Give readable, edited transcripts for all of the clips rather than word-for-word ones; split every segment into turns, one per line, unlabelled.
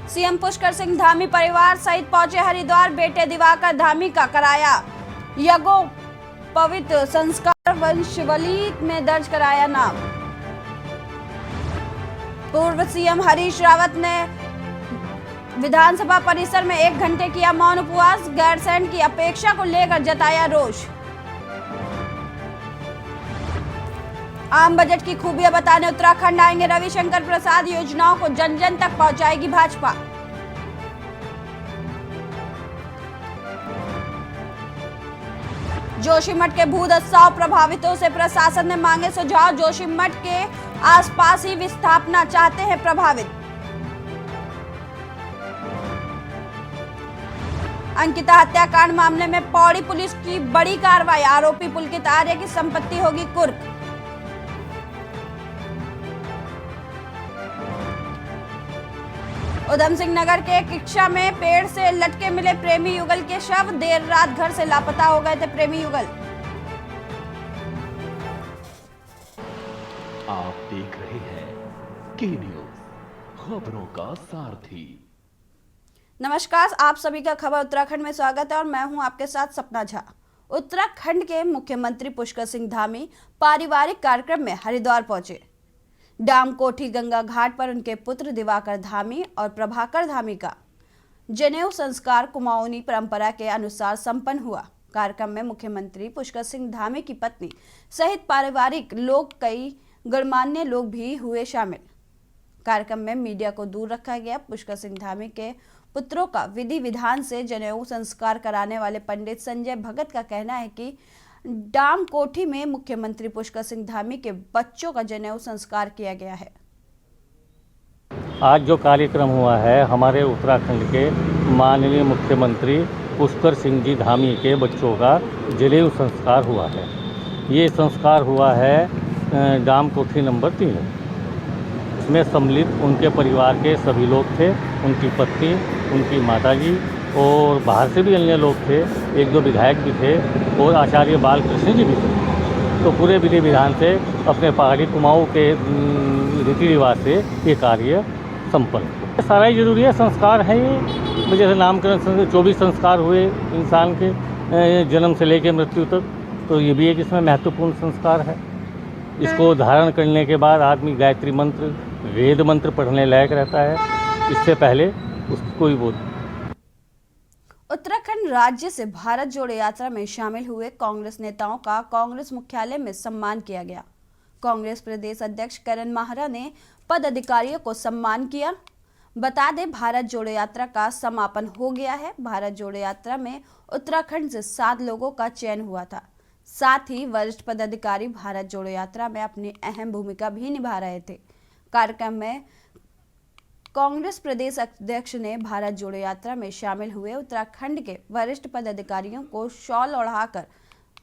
CM Pushkar Singh Dhami परिवार सहित पहुंचे हरिद्वार। बेटे दिवाकर धामी का कराया यज्ञोपवीत संस्कार। वंशावली में दर्ज कराया नाम। पूर्व सीएम हरीश रावत ने विधानसभा परिसर में 1 घंटे किया मौन उपवास। गैरसैंण की अपेक्षा को लेकर जताया रोष। आम बजट की खूबियां बताने उत्तराखंड आएंगे रविशंकर प्रसाद। योजनाओं को जन जन तक पहुंचाएगी भाजपा। जोशीमठ के भूदस्ताव प्रभावितों से प्रशासन ने मांगे सुझाव। जोशीमठ के आसपास ही विस्थापना चाहते हैं प्रभावित। अंकिता हत्याकांड मामले में पौड़ी पुलिस की बड़ी कार्रवाई। आरोपी पुलकित आर्य की संपत्ति होगी कुर्क। उधम सिंह नगर के एक रिक्शा में पेड़ से लटके मिले प्रेमी युगल के शव। देर रात घर से लापता हो गए थे प्रेमी युगल।
आप देख रहे हैं के न्यूज, खबरों का सारथी।
नमस्कार, आप सभी का खबर उत्तराखंड में स्वागत है और मैं हूं आपके साथ सपना झा। उत्तराखंड के मुख्यमंत्री पुष्कर सिंह धामी पारिवारिक कार्यक्रम में हरिद्वार पहुंचे। डाम कोठी गंगा घाट पर उनके पुत्र दिवाकर धामी और प्रभाकर धामी का जनेऊ संस्कार कुमाऊनी परंपरा के अनुसार संपन्न हुआ। कार्यक्रम में मुख्यमंत्री पुष्कर सिंह धामी की पत्नी सहित पारिवारिक लोग, कई गणमान्य लोग भी हुए शामिल। कार्यक्रम में मीडिया को दूर रखा गया। पुष्कर सिंह धामी के पुत्रों का विधि विधान से जनेऊ संस्कार कराने वाले पंडित संजय भगत का कहना है कि डाम कोठी में मुख्यमंत्री पुष्कर सिंह धामी के बच्चों का जनेऊ संस्कार किया गया है।
आज जो कार्यक्रम हुआ है, हमारे उत्तराखंड के माननीय मुख्यमंत्री पुष्कर सिंह जी धामी के बच्चों का जनेऊ संस्कार हुआ है। ये संस्कार हुआ है डाम कोठी नंबर 3। इसमें सम्मिलित उनके परिवार के सभी लोग थे, उनकी पत्नी, उनकी माताजी और बाहर से भी अन्य लोग थे। 1-2 विधायक भी थे और आचार्य बालकृष्ण जी भी थे। तो पूरे विधि विधान से अपने पहाड़ी कुमाऊं के रीति रिवाज से ये कार्य संपन्न। सारा ही जरूरी है, संस्कार है ये। जैसे नामकरण 24 संस्कार हुए इंसान के जन्म से लेकर मृत्यु तक, तो ये भी एक इसमें महत्वपूर्ण संस्कार है। इसको धारण करने के बाद आदमी गायत्री मंत्र, वेद मंत्र पढ़ने लायक रहता है। इससे पहले उसको कोई बोल।
उत्तराखंड राज्य से भारत जोड़ो यात्रा में शामिल हुए कांग्रेस नेताओं का कांग्रेस मुख्यालय में सम्मान किया गया। कांग्रेस प्रदेश अध्यक्ष करण माहरा ने पदाधिकारियों को सम्मान किया। बता दें, भारत जोड़ो यात्रा का समापन हो गया है। भारत जोड़ो यात्रा में उत्तराखंड से 7 लोगों का चयन हुआ था। साथ ही वरिष्ठ पदाधिकारी भारत जोड़ो यात्रा में अपनी अहम भूमिका भी निभा रहे थे। कार्यक्रम में कांग्रेस प्रदेश अध्यक्ष ने भारत जोड़ो यात्रा में शामिल हुए उत्तराखंड के वरिष्ठ पदाधिकारियों को शॉल ओढ़ाकर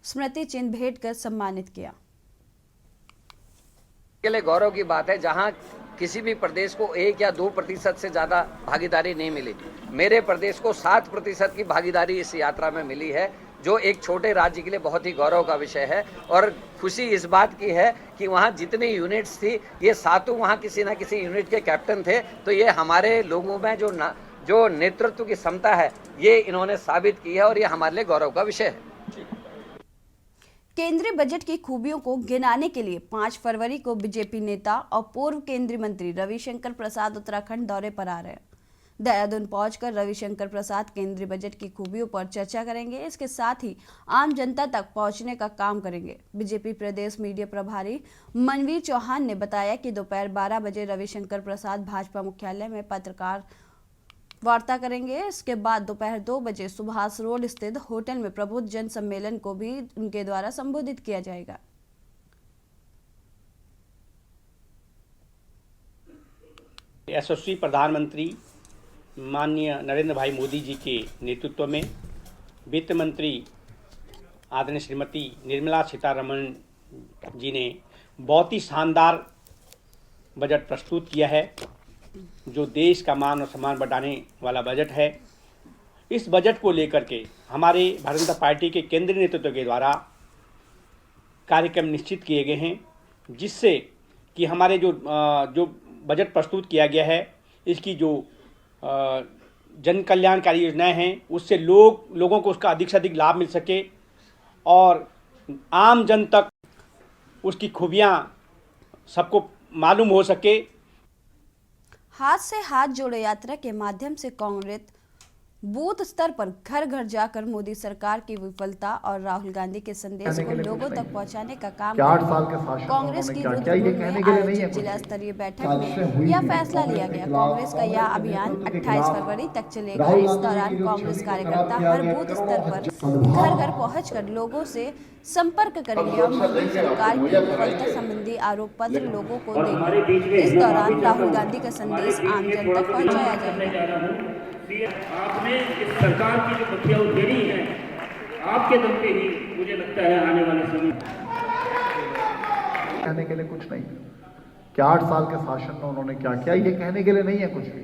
स्मृति चिन्ह भेंट कर सम्मानित किया।
के लिए गौरव की बात है, जहां किसी भी प्रदेश को 1 या 2% से ज्यादा भागीदारी नहीं मिली। मेरे प्रदेश को 7% की भागीदारी इस यात्रा में मिली है, जो एक छोटे राज्य के लिए बहुत ही गौरव का विषय है। और खुशी इस बात की है कि वहाँ जितनी यूनिट्स थी, ये 7 वहाँ किसी न किसी यूनिट के कैप्टन थे। तो ये हमारे लोगों में जो नेतृत्व की क्षमता है, ये इन्होंने साबित की है और ये हमारे लिए गौरव का विषय है।
केंद्रीय बजट की खूबियों को गिनाने के लिए 5 फरवरी को बीजेपी नेता और पूर्व केंद्रीय मंत्री रविशंकर प्रसाद उत्तराखंड दौरे पर आ रहे हैं। देहरादून पहुंचकर रविशंकर प्रसाद केंद्रीय बजट की खूबियों पर चर्चा करेंगे। इसके साथ ही आम जनता तक पहुंचने का काम करेंगे। बीजेपी प्रदेश मीडिया प्रभारी मनवीर चौहान ने बताया कि दोपहर 12 बजे रविशंकर प्रसाद भाजपा मुख्यालय में पत्रकार वार्ता करेंगे। इसके बाद दोपहर 2 बजे सुभाष रोड स्थित होटल में प्रबुद्ध जन सम्मेलन को भी उनके द्वारा संबोधित किया जाएगा।
यशस्वी प्रधानमंत्री माननीय नरेंद्र भाई मोदी जी के नेतृत्व में वित्त मंत्री आदरणीय श्रीमती निर्मला सीतारमण जी ने बहुत ही शानदार बजट प्रस्तुत किया है, जो देश का मान और सम्मान बढ़ाने वाला बजट है। इस बजट को लेकर के हमारे भारतीय जनता पार्टी के केंद्रीय नेतृत्व के द्वारा कार्यक्रम निश्चित किए गए हैं, जिससे कि हमारे जो बजट प्रस्तुत किया गया है, इसकी जो जन कल्याणकारी योजनाएं हैं उससे लोगों को उसका अधिक से अधिक लाभ मिल सके और आम जन तक उसकी खूबियाँ सबको मालूम हो सके।
हाथ से हाथ जोड़ो यात्रा के माध्यम से कांग्रेस बूथ स्तर पर घर घर जाकर मोदी सरकार की विफलता और राहुल गांधी के संदेश को लोगों तक पहुंचाने का काम कांग्रेस की रुद्रपुर में आयोजित जिला स्तरीय बैठक में यह फैसला लिया गया। कांग्रेस का यह अभियान 28 फरवरी तक चलेगा। इस दौरान कांग्रेस कार्यकर्ता हर बूथ स्तर पर घर घर पहुंचकर लोगों से संपर्क करेंगे और मोदी सरकार की विफलता संबंधी आरोप पत्र लोगों को देंगे। इस दौरान राहुल गांधी का संदेश आम जन तक पहुंचाया जाएगा।
आपने इस सरकार की जो बखिया उधेड़ी है आपके दम पे ही मुझे लगता है आने वाले समय
कहने के लिए कुछ नहीं कि 8 साल के शासन में उन्होंने क्या किया, ये कहने के लिए नहीं है कुछ भी।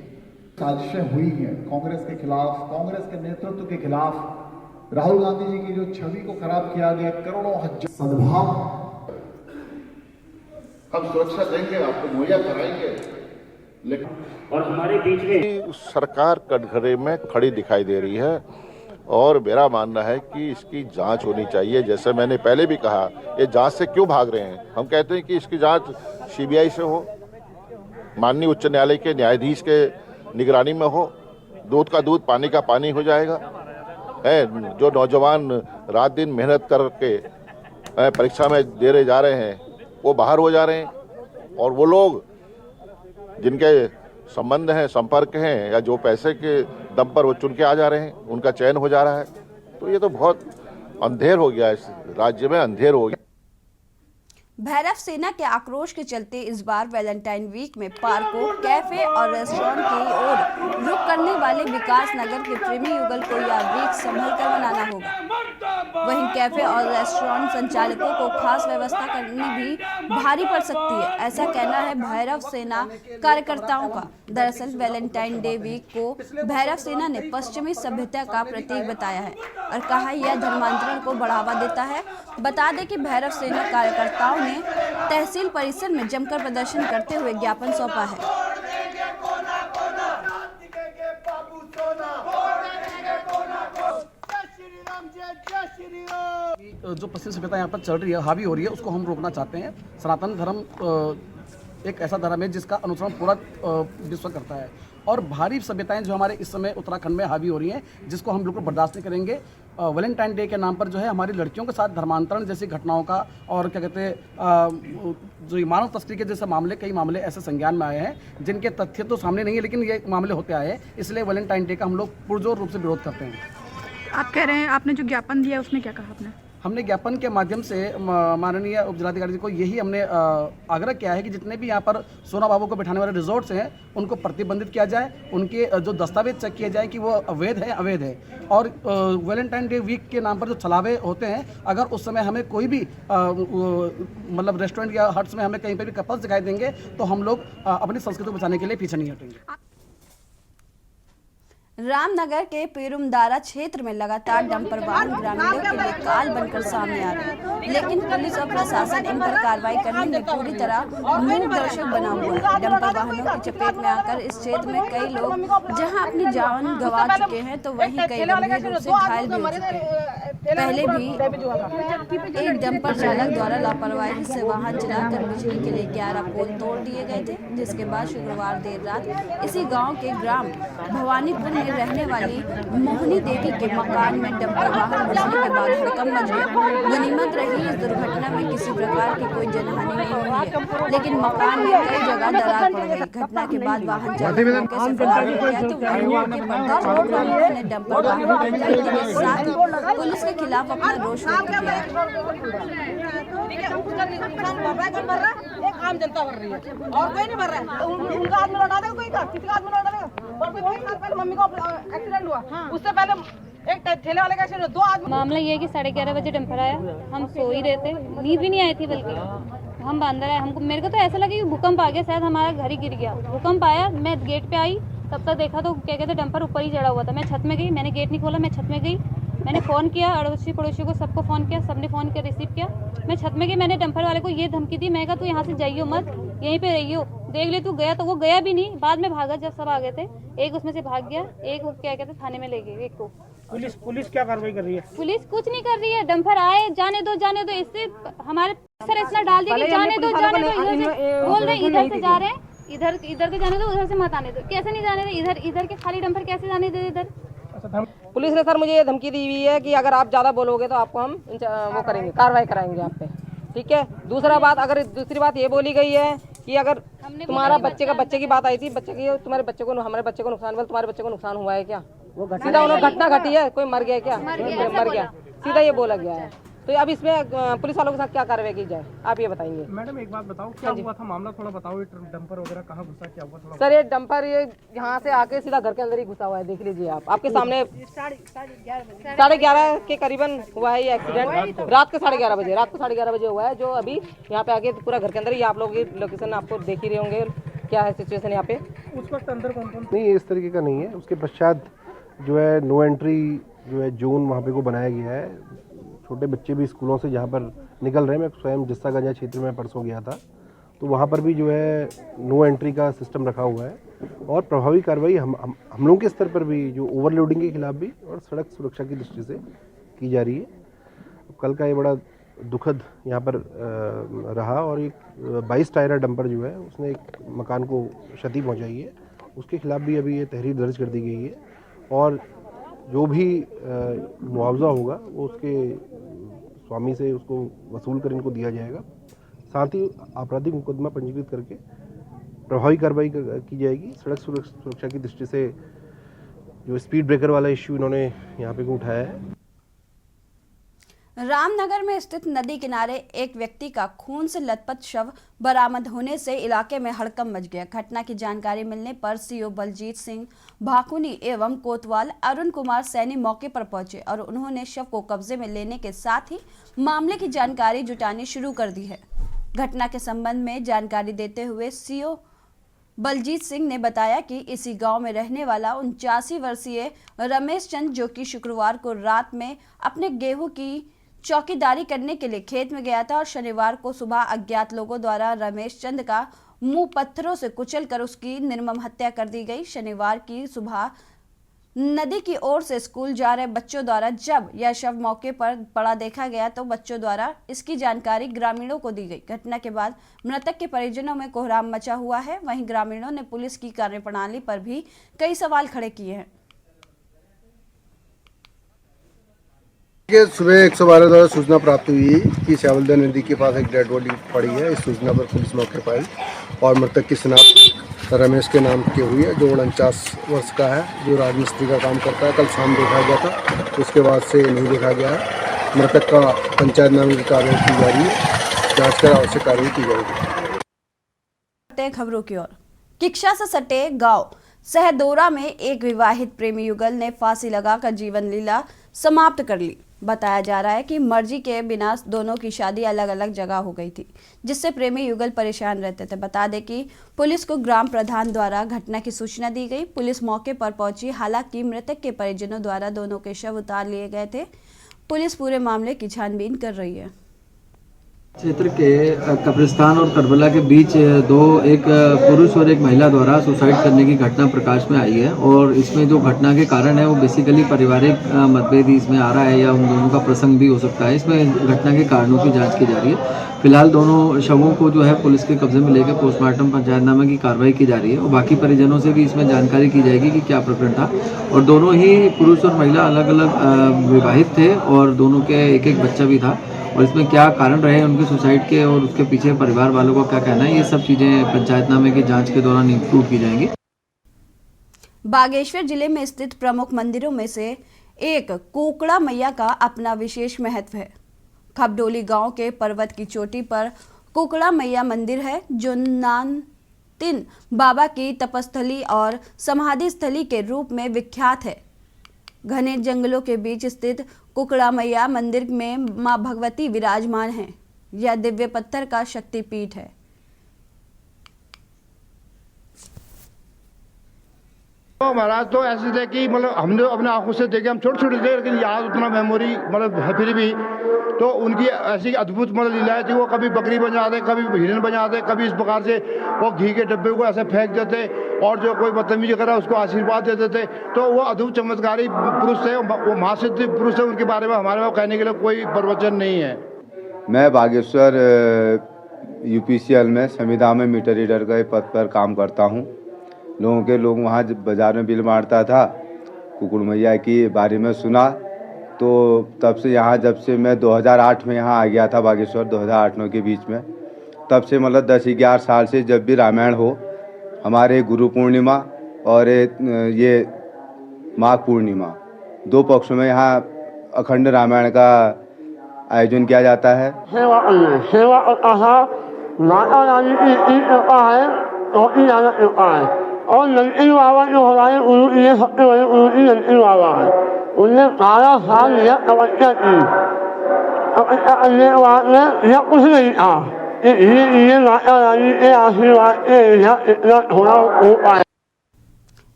साजिशें हुई हैं कांग्रेस के खिलाफ, कांग्रेस के नेतृत्व के खिलाफ, राहुल गांधी जी की जो छवि को खराब किया गया, करोड़ों हजार सद्भाव
हम सुरक्षा देंगे, आपको मुहैया कराएंगे, लेकिन
और हमारे बीच में
सरकार कटघरे में खड़ी दिखाई दे रही है और मेरा मानना है कि इसकी जांच होनी चाहिए। जैसे मैंने पहले भी कहा, ये जांच से क्यों भाग रहे हैं? हम कहते हैं कि इसकी जांच सीबीआई से हो, माननीय उच्च न्यायालय के न्यायाधीश के निगरानी में हो, दूध का दूध पानी का पानी हो जाएगा। है जो नौजवान रात दिन मेहनत करके परीक्षा में दे रहे जा रहे हैं वो बाहर हो जा रहे हैं और वो लोग जिनके संबंध हैं, संपर्क हैं या जो पैसे के दम पर वो चुन के आ जा रहे हैं, उनका चयन हो जा रहा है। तो ये तो बहुत अंधेर हो गया, इस राज्य में अंधेर हो गया।
भैरव सेना के आक्रोश के चलते इस बार वैलेंटाइन वीक में पार्कों, कैफे और रेस्टोरेंट की ओर रुख करने वाले विकास नगर के प्रेमी युगल को यह वीक संभल कर मनाना होगा। वहीं कैफे और रेस्टोरेंट संचालकों को खास व्यवस्था करनी भी भारी पड़ सकती है, ऐसा कहना है भैरव सेना कार्यकर्ताओं का। दरअसल वैलेंटाइन डे वीक को भैरव सेना ने पश्चिमी सभ्यता का प्रतीक बताया है और कहा यह धर्मांतरण को बढ़ावा देता है। बता दें कि भैरव सेना कार्यकर्ताओं ने तहसील परिसर में जमकर प्रदर्शन करते हुए ज्ञापन सौंपा है।
जो पश्चिम सभ्यता यहाँ पर चल रही है, हावी हो रही है, उसको हम रोकना चाहते हैं। सनातन धर्म एक ऐसा धर्म है जिसका अनुसरण पूरा विश्व करता है और भारी सभ्यताएं जो हमारे इस समय उत्तराखंड में हावी हो रही हैं, जिसको हम बिल्कुल बर्दाश्त नहीं करेंगे। वैलेंटाइन डे के नाम पर जो है हमारी लड़कियों के साथ धर्मांतरण जैसी घटनाओं का और क्या कहते हैं जो मानव तस्करी के जैसे मामले, कई मामले ऐसे संज्ञान में आए हैं जिनके तथ्य तो सामने नहीं है, लेकिन ये मामले होते आए हैं। इसलिए वैलेंटाइन डे का हम लोग पुरजोर रूप से विरोध करते हैं।
आप कह रहे हैं, आपने जो ज्ञापन दिया उसमें क्या कहा आपने?
हमने ज्ञापन के माध्यम से माननीय उपजिलाधिकारी जी को यही हमने आग्रह किया है कि जितने भी यहाँ पर सोना बाबू को बैठाने वाले रिजॉर्ट्स हैं उनको प्रतिबंधित किया जाए, उनके जो दस्तावेज चेक किए जाए कि वो अवैध है और वैलेंटाइन डे वीक के नाम पर जो छलावे होते हैं, अगर उस समय हमें कोई भी मतलब रेस्टोरेंट या हट्स में हमें कहीं पर भी कपल्स दिखाई देंगे तो हम लोग अपनी संस्कृति को बचाने के लिए पीछे नहीं हटेंगे।
रामनगर के पेरुमदारा क्षेत्र में लगातार डंपर वाहन ग्रामीणों के लिए काल बनकर सामने आ रहे हैं, लेकिन पुलिस और प्रशासन इन पर कार्रवाई करने में पूरी तरह मूक दर्शक बना हुआ है। डंपर वाहनों की चपेट में आकर इस क्षेत्र में कई लोग जहां अपनी जान गंवा चुके हैं तो वहीं कई गंभीर रूप से घायल भी हो चुके हैं। पहले भी एक डंपर चालक द्वारा लापरवाही से वाहन चलाकर बिजली के लिए 11 पोल तोड़ दिए गए थे, जिसके बाद शुक्रवार देर रात इसी गाँव के ग्राम भवानीपुर में रहने वाली मोहनी देवी के मकान में डंपर वाहन घुसने के बाद हड़कंप मच गया। गनीमत रही इस दुर्घटना में किसी प्रकार की कोई जनहानि नहीं हुई है, लेकिन मकान में कई जगह दरार पड़ गई। घटना के बाद वाहन चालक मौके से फरार हो गया तो वहीं मौके पर दर्जनों ग्रामीणों ने डंपर वाहन के साथ पुलिस के खिलाफ अपना रोष व्यक्त किया।
आम जनता भर रही है और कोई नहीं भर रहा है। उनका आदमी लौटा देगा, कोई का किसी का आदमी लौटा देगा। और कोई 2 साल पहले मम्मी को एक्सीडेंट हुआ, उससे पहले एक ठेले वाले का एक्सीडेंट, 2 आदमी।
मामला ये है कि 11:30 बजे डंपर आया, हम सो ही रहे थे, नींद भी नहीं आई थी, बल्कि हम अंदर आए। हमको मेरे को तो ऐसा लगा कि भूकंप आ गया, शायद हमारा घर ही गिर गया। भूकंप आया, मैं गेट पे आई, तब तक देखा तो क्या कहते डंपर ऊपर ही चढ़ा हुआ था। मैं छत में गई, मैंने गेट नहीं खोला, मैं छत में गई, मैंने फ़ोन किया अड़ोसी पड़ोसी को, सबको फ़ोन किया, सबने फ़ोन किया, रिसीव किया। मैं छत में गई, मैंने डंपर वाले को ये धमकी दी, मैं कहा तू यहाँ से जाइयो मत, यहीं पे रहियो, देख ले तू गया, तो वो गया भी नहीं, बाद में भागा जब सब आ गए थे। एक उसमें से भाग गया, एक वो क्या कहते थाने में ले गए एक को।
पुलिस क्या कार्रवाई कर रही है?
पुलिस कुछ नहीं कर रही है, डंपर आए जाने दो, इससे हमारे सर इतना डाल दिया कि जाने दो, इधर से बोल रहे इधर से जा रहे हैं, इधर के जाने दो, उधर से मत आने दो। कैसे नहीं जाने दे, इधर के खाली डंपर कैसे जाने दे इधर?
पुलिस ने सर मुझे ये धमकी दी हुई है कि अगर आप ज़्यादा बोलोगे तो आपको हम वो करेंगे, कार्रवाई कराएंगे आप पे, ठीक है। दूसरी बात ये बोली गई है कि अगर तुम्हारा बच्चे की बात आई थी, तुम्हारे बच्चे को हमारे बच्चे को नुकसान, तुम्हारे बच्चे को नुकसान हुआ है क्या? वो सीधा उन्होंने घटना घटी है, कोई मर गया क्या? मर गया, सीधा ये बोला गया है। तो अब इसमें पुलिस वालों के साथ क्या कार्रवाई की जाए, आप ये बताएंगे।
मैडम एक बात बताओ, क्या हुआ था मामला, थोड़ा बताओ। ये डंपर वगैरह कहाँ घुसा, क्या हुआ थोड़ा?
सर ये डंपर यहाँ से आके सीधा घर के अंदर ही घुसा हुआ है, देख लीजिए आप, आपके सामने 11:30 के करीबन हुआ है ये एक्सीडेंट। रात के 11:30 बजे हुआ है, जो अभी यहाँ पे आके पूरा घर के अंदर ही, आप लोग लोकेशन आपको देख ही रहे होंगे क्या है सिचुएशन यहाँ पे।
उस वक्त अंदर कौन
नहीं, इस तरीके का नहीं है। उसके पश्चात जो है नो एंट्री जो है जोन वहाँ पे को बनाया गया है। छोटे बच्चे भी स्कूलों से जहाँ पर निकल रहे हैं, मैं स्वयं जिस्सागंजा क्षेत्र में परसों गया था, तो वहाँ पर भी जो है नो एंट्री का सिस्टम रखा हुआ है और प्रभावी कार्रवाई हम लोगों के स्तर पर भी जो ओवरलोडिंग के खिलाफ भी और सड़क सुरक्षा की दृष्टि से की जा रही है। कल का ये बड़ा दुखद यहाँ पर रहा और एक 22 टायरा डंपर जो है उसने एक मकान को क्षति पहुँचाई है, उसके खिलाफ भी अभी ये तहरीर दर्ज कर दी गई है और जो भी मुआवजा होगा वो उसके स्वामी से उसको वसूल कर इनको दिया जाएगा। साथ ही आपराधिक मुकदमा पंजीकृत करके प्रभावी कार्रवाई की जाएगी। सड़क सुरक्षा की दृष्टि से जो स्पीड ब्रेकर वाला इश्यू इन्होंने यहाँ पे उठाया है।
रामनगर में स्थित नदी किनारे एक व्यक्ति का खून से लथपथ शव बरामद होने से इलाके में हड़कंप मच गया। घटना की जानकारी मिलने पर सीओ बलजीत सिंह भाकुनी एवं कोतवाल अरुण कुमार सैनी मौके पर पहुंचे और उन्होंने शव को कब्जे में लेने के साथ ही मामले की जानकारी जुटानी शुरू कर दी है। घटना के संबंध में जानकारी देते हुए सीओ बलजीत सिंह ने बताया कि इसी गांव में रहने वाला 89 वर्षीय रमेश चंद, जो कि शुक्रवार को रात में अपने गेहूं की चौकीदारी करने के लिए खेत में गया था और शनिवार को सुबह अज्ञात लोगों द्वारा रमेश चंद का मुंह पत्थरों से कुचलकर उसकी निर्मम हत्या कर दी गई। शनिवार की सुबह नदी की ओर से स्कूल जा रहे बच्चों द्वारा जब यह शव मौके पर पड़ा देखा गया तो बच्चों द्वारा इसकी जानकारी ग्रामीणों को दी गई। घटना के बाद मृतक के परिजनों में कोहराम मचा हुआ है। वहीं ग्रामीणों ने पुलिस की कार्यप्रणाली पर भी कई सवाल खड़े किए हैं।
सुबह 112 द्वारा सूचना प्राप्त हुई कि श्यावलदा नदी के पास एक डेड बॉडी पड़ी है। इस सूचना पर पुलिस मौके पर आई और मृतक की शिनाख्त रमेश के नाम की हुई है, जो 49 वर्ष का है, जो राजमिस्त्री का काम करता है। कल शाम देखा गया था, उसके बाद से नहीं देखा गया है। मृतक का पंचायतनामे की कार्रवाई की जा रही है, जाँच कर आवश्यक कार्रवाई की जाएगी।
खबरों की ओर, किक्षा से सटे गांव सहदोरा में एक विवाहित प्रेमी युगल ने फांसी लगाकर जीवन लीला समाप्त कर ली। बताया जा रहा है कि मर्जी के बिना दोनों की शादी अलग अलग जगह हो गई थी, जिससे प्रेमी युगल परेशान रहते थे। बता दें कि पुलिस को ग्राम प्रधान द्वारा घटना की सूचना दी गई। पुलिस मौके पर पहुंची, हालांकि मृतक के परिजनों द्वारा दोनों के शव उतार लिए गए थे। पुलिस पूरे मामले की छानबीन कर रही है।
क्षेत्र के कब्रिस्तान और करबला के बीच एक पुरुष और एक महिला द्वारा सुसाइड करने की घटना प्रकाश में आई है और इसमें जो घटना के कारण है वो बेसिकली पारिवारिक मतभेद ही इसमें आ रहा है या उन दोनों का प्रसंग भी हो सकता है। इसमें घटना के कारणों की जांच की जा रही है। फिलहाल दोनों शवों को जो है पुलिस के कब्जे में लेकर पोस्टमार्टम पंचायतनामा की कार्रवाई की जा रही है और बाकी परिजनों से भी इसमें जानकारी की जाएगी कि क्या प्रकरण था। और दोनों ही पुरुष और महिला अलग अलग विवाहित थे और दोनों के एक एक बच्चा भी था और इसमें क्या कारण रहे उनके सुसाइड के और उसके पीछे परिवार वालों का क्या कहना है, ये सब चीज़ें पंचायतनामे की जांच के दौरान इंक्लूड की जाएंगी।
बागेश्वर जिले में स्थित प्रमुख मंदिरों में से एक कोकड़ा मैया का अपना विशेष महत्व है। खबडोली गांव के पर्वत की चोटी पर कोकड़ा मैया मंदिर है, जो नानतिन बाबा की तपस्थली और समाधि स्थली के रूप में विख्यात है। घने जंगलों के बीच स्थित कुकड़ा मैया मंदिर में मां भगवती विराजमान हैं। यह दिव्य पत्थर का शक्तिपीठ है।
तो महाराज तो ऐसे थे कि मतलब हमने अपने आंखों से देखे, हम छोटे छोटे थे लेकिन याद उतना मेमोरी मतलब है फिर भी। तो उनकी ऐसी अद्भुत मतलब लीलाएं थी, वो कभी बकरी बन जाते, कभी हिरन बन जाते, कभी इस प्रकार से वो घी के डब्बे को ऐसे फेंक देते और जो कोई बदतमीजी करा उसको आशीर्वाद देते थे। तो वो अद्भुत चमत्कारी पुरुष थे, वो महासिद्ध पुरुष थे। उनके बारे में हमारे पास कहने के लिए कोई प्रवचन नहीं है।
मैं बागेश्वर यूपीसीएल में संविदा में मीटर रीडर के पद पर काम करता हूँ। लोग वहाँ बाज़ार में बिल मारता था, कुकुड़ मैया की बारे में सुना, तो तब से यहाँ जब से मैं 2008 में यहाँ आ गया था बागेश्वर, 2008-9 के बीच में, तब से मतलब 10-11 साल से जब भी रामायण हो, हमारे गुरु पूर्णिमा और ये माघ पूर्णिमा 2 पक्षों में यहाँ अखंड रामायण का आयोजन किया जाता है।
सेवा और आहार माता रानी है और नंदन बाबा जो हमारे ये सबसे बड़े नंदन बाबा है। उनने 12 साल लिया तपस्या की। तपस्या करने के बाद में यह कुछ नहीं था, ये माता रानी के आशीर्वाद से इतना थोड़ा हो पाया।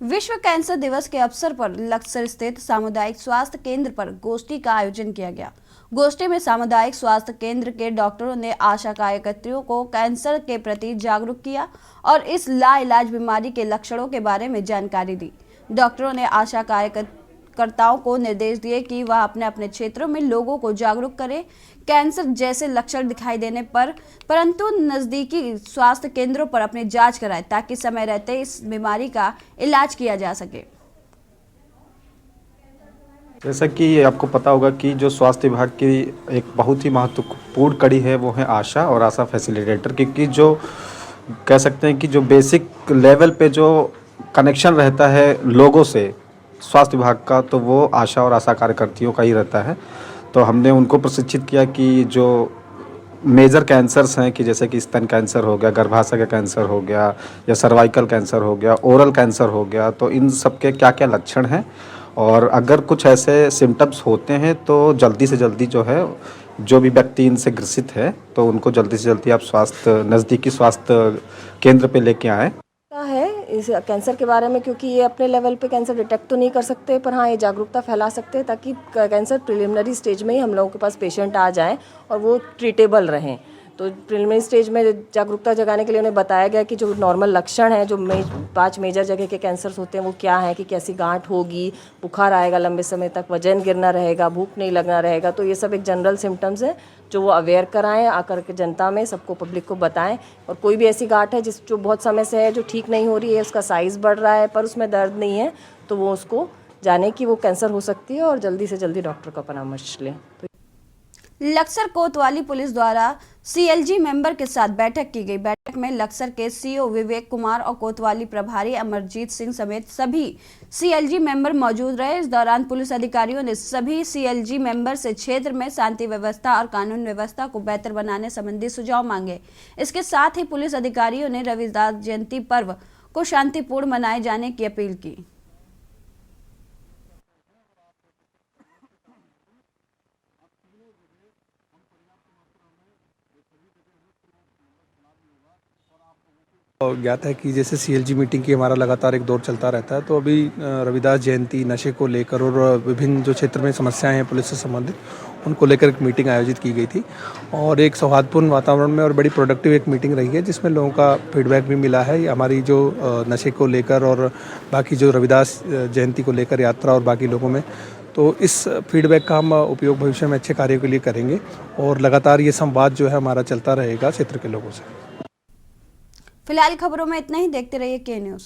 विश्व कैंसर दिवस के अवसर पर लक्सर स्थित सामुदायिक स्वास्थ्य केंद्र पर गोष्ठी का आयोजन किया गया। गोष्ठी में सामुदायिक स्वास्थ्य केंद्र के डॉक्टरों ने आशा कार्यकर्तियों को कैंसर के प्रति जागरूक किया और इस लाइलाज बीमारी के लक्षणों के बारे में जानकारी दी। डॉक्टरों ने आशा कार्यकर्ताओं को निर्देश दिए कि वह अपने अपने क्षेत्रों में लोगों को जागरूक करें कैंसर जैसे लक्षण दिखाई देने पर, परंतु नजदीकी स्वास्थ्य केंद्रों पर अपनी जांच कराएं ताकि समय रहते इस बीमारी का इलाज किया जा सके।
जैसा कि आपको पता होगा कि जो स्वास्थ्य विभाग की एक बहुत ही महत्वपूर्ण कड़ी है वो है आशा और आशा फैसिलिटेटर, क्योंकि जो कह सकते हैं कि जो बेसिक लेवल पे जो कनेक्शन रहता है लोगों से स्वास्थ्य विभाग का, तो वो आशा और आशा कार्यकर्तियों का ही रहता है। तो हमने उनको प्रशिक्षित किया कि जो मेजर कैंसर्स हैं कि जैसे कि स्तन कैंसर हो गया, गर्भाशय का कैंसर हो गया या सर्वाइकल कैंसर हो गया, ओरल कैंसर हो गया, तो इन सब के क्या क्या लक्षण हैं और अगर कुछ ऐसे सिम्टम्स होते हैं तो जल्दी से जल्दी जो है जो भी व्यक्ति इनसे ग्रसित है तो उनको जल्दी से जल्दी आप नज़दीकी स्वास्थ्य केंद्र पे लेके आएँ।
है इस कैंसर के बारे में, क्योंकि ये अपने लेवल पे कैंसर डिटेक्ट तो नहीं कर सकते, पर हाँ ये जागरूकता फैला सकते हैं ताकि कैंसर प्रिलिमिनरी स्टेज में ही हम लोगों के पास पेशेंट आ जाएं और वो ट्रीटेबल रहें। तो प्रिलिमिनरी स्टेज में जागरूकता जगाने के लिए उन्हें बताया गया कि जो नॉर्मल लक्षण हैं, जो 5 मेजर जगह के कैंसर्स होते हैं वो क्या है, कि कैसी गांठ होगी, बुखार आएगा लंबे समय तक, वजन गिरना रहेगा, भूख नहीं लगना रहेगा। तो ये सब एक जनरल सिम्टम्स हैं जो वो अवेयर कराएं, आकर के जनता में सबको पब्लिक को बताएं। और कोई भी ऐसी गांठ है जो बहुत समय से है, जो ठीक नहीं हो रही है, उसका साइज़ बढ़ रहा है पर उसमें दर्द नहीं है, तो वो उसको जाने कि वो कैंसर हो सकती है और जल्दी से जल्दी डॉक्टर का परामर्श लें।
लक्सर कोतवाली पुलिस द्वारा सीएलजी मेंबर के साथ बैठक की गई। बैठक में लक्सर के सीओ विवेक कुमार और कोतवाली प्रभारी अमरजीत सिंह समेत सभी सीएलजी मेंबर मौजूद रहे। इस दौरान पुलिस अधिकारियों ने सभी सीएलजी मेंबर से क्षेत्र में शांति व्यवस्था और कानून व्यवस्था को बेहतर बनाने संबंधी सुझाव मांगे। इसके साथ ही पुलिस अधिकारियों ने रविदास जयंती पर्व को शांतिपूर्ण मनाए जाने की अपील की।
ज्ञात है कि जैसे सीएलजी मीटिंग की हमारा लगातार एक दौर चलता रहता है, तो अभी रविदास जयंती, नशे को लेकर और विभिन्न जो क्षेत्र में समस्याएं हैं पुलिस से संबंधित उनको लेकर एक मीटिंग आयोजित की गई थी और एक सौहार्दपूर्ण वातावरण में और बड़ी प्रोडक्टिव एक मीटिंग रही है जिसमें लोगों का फीडबैक भी मिला है। हमारी जो नशे को लेकर और बाकी जो रविदास जयंती को लेकर यात्रा और बाकी लोगों में, तो इस फीडबैक का हम उपयोग भविष्य में अच्छे कार्यों के लिए करेंगे और लगातार ये संवाद जो है हमारा चलता रहेगा क्षेत्र के लोगों से।
फिलहाल खबरों में इतना ही। देखते रहिए के न्यूज़।